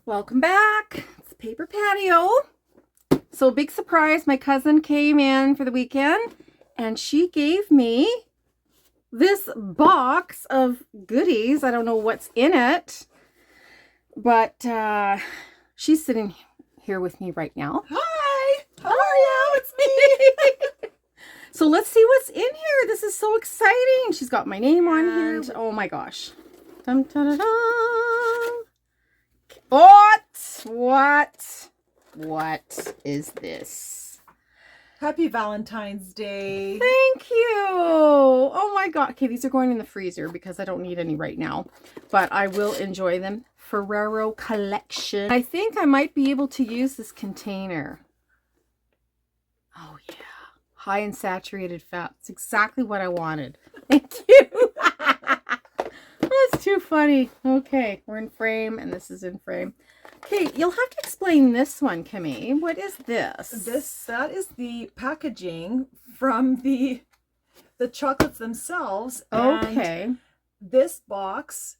Welcome back. It's Paper Patio. So big surprise, my cousin came in for the weekend and she gave me this box of goodies. I don't know what's in it, but she's sitting here with me right now. Hi, how are you? It's me. So let's see what's in here. This is so exciting. She's got my name on here. Oh my gosh. Dun, dun, dun, dun. What is this? Happy Valentine's Day. Thank you. Oh my God. Okay, these are going in the freezer because I don't need any right now, but I will enjoy them. Ferrero collection. I think I might be able to use this container. Oh yeah. High in saturated fat. It's exactly what I wanted. Thank you. That's too funny. Okay, we're in frame and this is in frame. Okay, you'll have to explain this one, Kimmy. What is this? That is the packaging from the chocolates themselves. Okay. And this box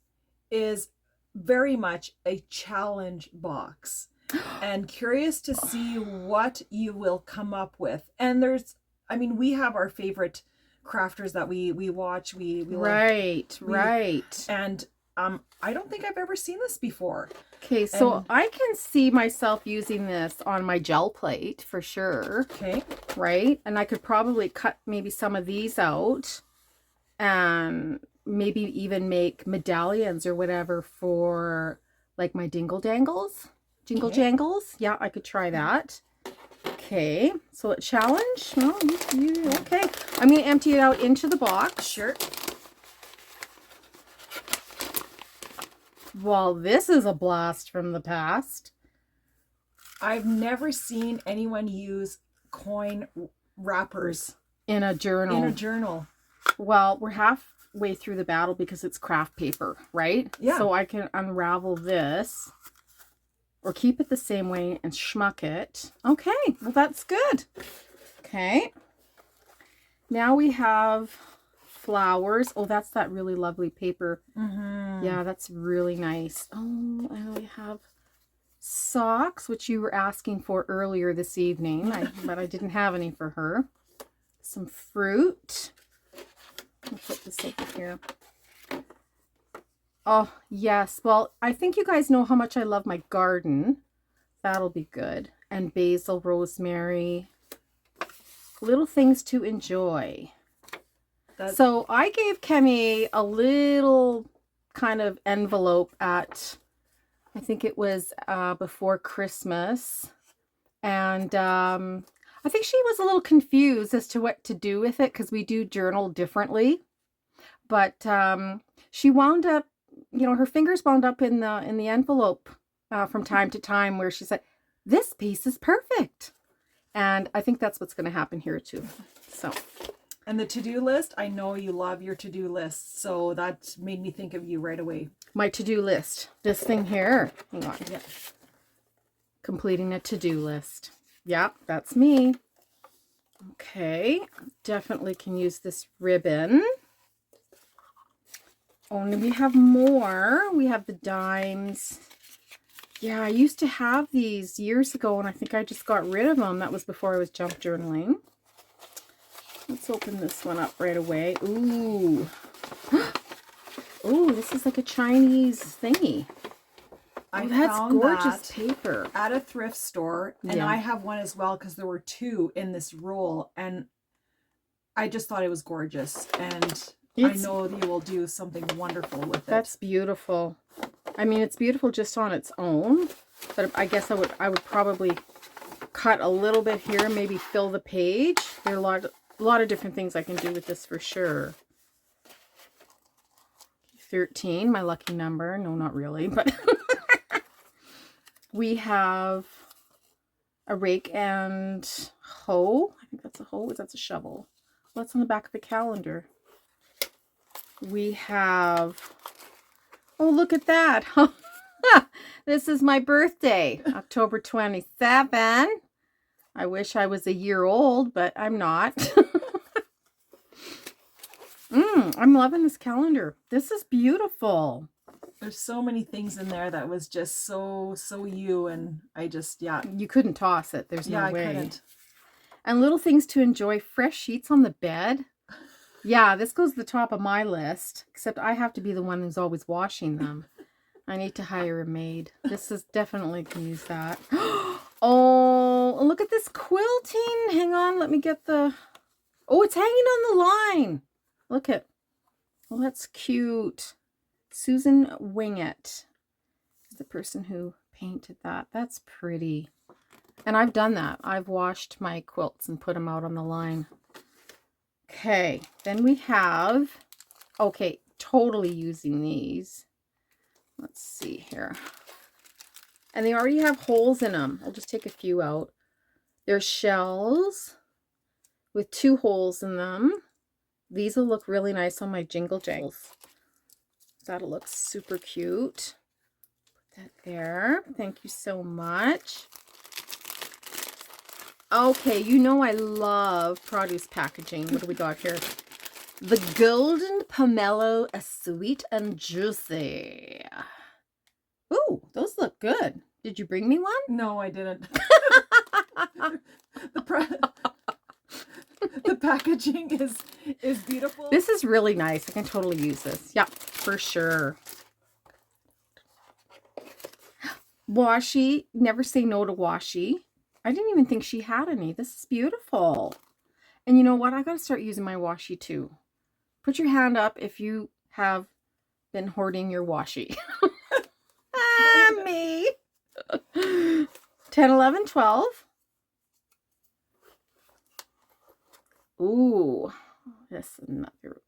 is very much a challenge box. And curious to see what you will come up with. And we have our favorite crafters that we watch. We right. And I don't think I've ever seen this before. Okay, so I can see myself using this on my gel plate for sure. Okay. Right? And I could probably cut maybe some of these out and maybe even make medallions or whatever for like my jingle jangles. Yeah, I could try that. Okay, so a challenge. No, okay. I'm going to empty it out into the box. Sure. Well, this is a blast from the past. I've never seen anyone use coin wrappers in a journal. Well, we're halfway through the battle because it's craft paper, right? Yeah. So I can unravel this or keep it the same way and schmuck it. Okay, well that's good. Okay. Now we have flowers. Oh, that's that really lovely paper. Mm-hmm. Yeah, that's really nice. Oh, and we have socks, which you were asking for earlier this evening, but I didn't have any for her. Some fruit. I'll put this over here. Oh, yes. Well, I think you guys know how much I love my garden. That'll be good. And basil, rosemary. Little things to enjoy. So I gave Kemi a little kind of envelope at, I think it was before Christmas. And I think she was a little confused as to what to do with it because we do journal differently. But she wound up, her fingers wound up in the envelope from time to time where she said, this piece is perfect. And I think that's what's going to happen here too. So. And the to-do list, I know you love your to-do list, so that made me think of you right away. My to-do list. This thing here. Hang on. Yeah. Completing a to-do list. Yeah, that's me. Okay. Definitely can use this ribbon. Oh, and we have more. We have the dimes. Yeah, I used to have these years ago, and I think I just got rid of them. That was before I was junk journaling. Let's open this one up right away. Ooh. Oh, this is like a Chinese thingy. Oh, that's gorgeous paper. At a thrift store, and I have one as well because there were two in this roll, and I just thought it was gorgeous, and I know you will do something wonderful with it. That's beautiful. I mean, it's beautiful just on its own, but I guess I would probably cut a little bit here, maybe fill the page. There are a lot of different things I can do with this for sure. 13, my lucky number. No, not really, but we have a rake and hoe. I think that's a hoe. That's a shovel. Well, that's on the back of the calendar. We have, oh, look at that. This is my birthday, October 27. I wish I was a year old, but I'm not. I'm loving this calendar. This is beautiful. There's so many things in there that was just so you, and I just, yeah. You couldn't toss it. There's no Yeah, I way. couldn't. And little things to enjoy. Fresh sheets on the bed. Yeah, this goes to the top of my list, except I have to be the one who's always washing them. I need to hire a maid. This is definitely can use that. Oh, look at this quilting. Hang on, let me get the... Oh, it's hanging on the line. Look at... Oh, that's cute. Susan Wingett is the person who painted that. That's pretty. And I've done that. I've washed my quilts and put them out on the line. Okay, then we have... Okay, totally using these. Let's see here. And they already have holes in them. I'll just take a few out. They're shells with 2 holes in them. These will look really nice on my jingle jangles. That'll look super cute. Put that there. Thank you so much. Okay, you know I love produce packaging. What do we got here? The Golden Pomelo, a sweet and juicy. Ooh, those look good. Did you bring me one? No, I didn't. The packaging is beautiful. This is really nice. I can totally use this. Yeah, for sure. Washi. Never say no to washi. I didn't even think she had any. This is beautiful. And you know what? I got to start using my washi too. Put your hand up if you have been hoarding your washi. Me. 10, 11, 12. Ooh, this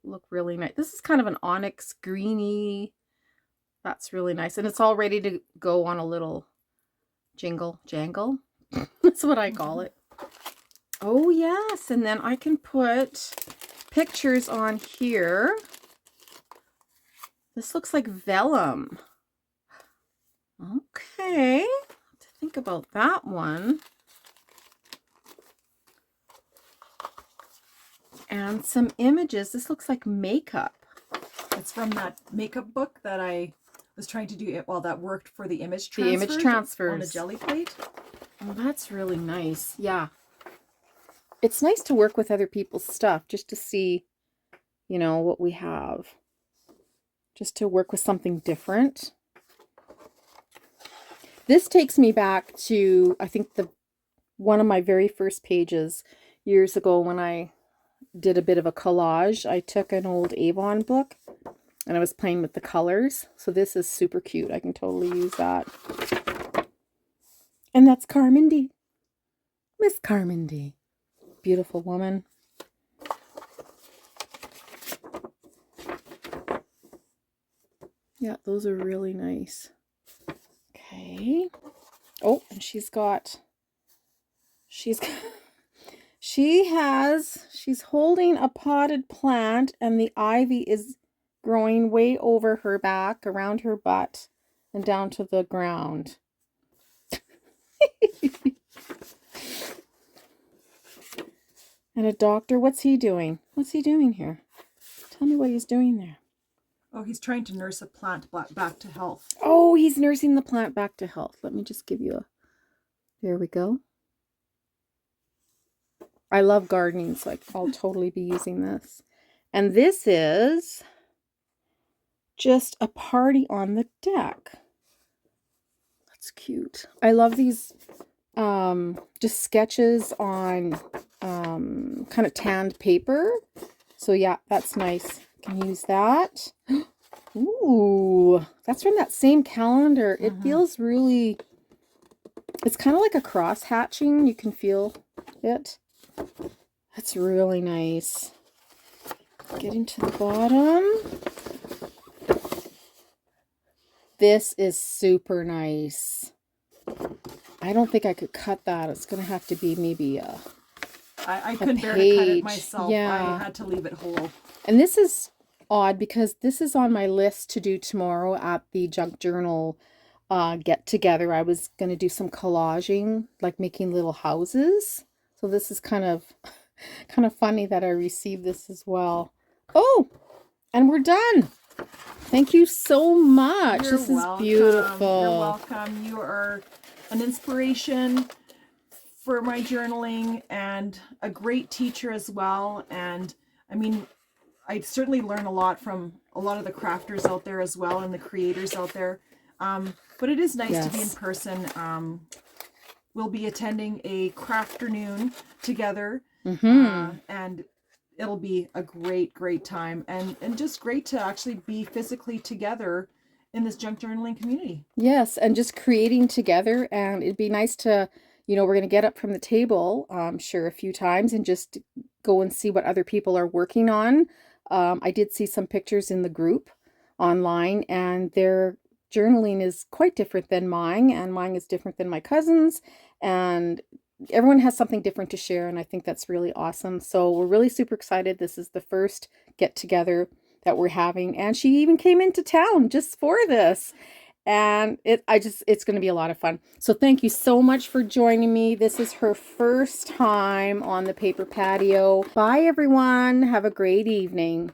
look really nice. This is kind of an onyx greeny. That's really nice. And it's all ready to go on a little jingle jangle. That's what I call it. Oh, yes. And then I can put pictures on here. This looks like vellum. Okay. To think about that one. And some images. This looks like makeup. It's from that makeup book that I was trying to do. Well, that worked for the image transfer. The image transfers. On a jelly plate. Oh, that's really nice. Yeah. It's nice to work with other people's stuff just to see, you know, what we have. Just to work with something different. This takes me back to, I think, one of my very first pages years ago when I did a bit of a collage. I took an old Avon book and I was playing with the colors. So this is super cute. I can totally use that. And that's Carmen D. Miss Carmen D. Beautiful woman. Yeah, those are really nice. Okay. Oh, and she's holding a potted plant and the ivy is growing way over her back, around her butt, and down to the ground. And a doctor, what's he doing? What's he doing here? Tell me what he's doing there. Oh, he's trying to nurse a plant back to health. Oh, he's nursing the plant back to health. Let me just give you a... There we go. I love gardening, so I'll totally be using this. And this is just a party on the deck. That's cute. I love these just sketches on kind of tanned paper. So yeah, that's nice. Can use that. Ooh, that's from that same calendar. It feels really, it's kind of like a cross hatching. You can feel it. That's really nice. Getting to the bottom. This is super nice. I don't think I could cut that. It's going to have to be maybe I couldn't bear to cut it myself. Yeah. I had to leave it whole. And this is odd because this is on my list to do tomorrow at the Junk Journal get together. I was going to do some collaging, like making little houses. So this is kind of funny that I received this as well. Oh, and we're done. Thank you so much. You're This is welcome. beautiful. You're welcome. You are an inspiration for my journaling and a great teacher as well. And I mean, I certainly learn a lot from a lot of the crafters out there as well and the creators out there. But it is nice to be in person. We'll be attending a crafternoon together, and it'll be a great time, and just great to actually be physically together in this junk journaling community. Yes, and just creating together. And it'd be nice to, we're going to get up from the table, sure, a few times and just go and see what other people are working on. I did see some pictures in the group online, and their journaling is quite different than mine, and mine is different than my cousin's. And everyone has something different to share, and I think that's really awesome. So we're really super excited. This is the first get together that we're having, and she even came into town just for this. And it's going to be a lot of fun. So thank you so much for joining me. This is her first time on the Paper Patio. Bye everyone. Have a great evening.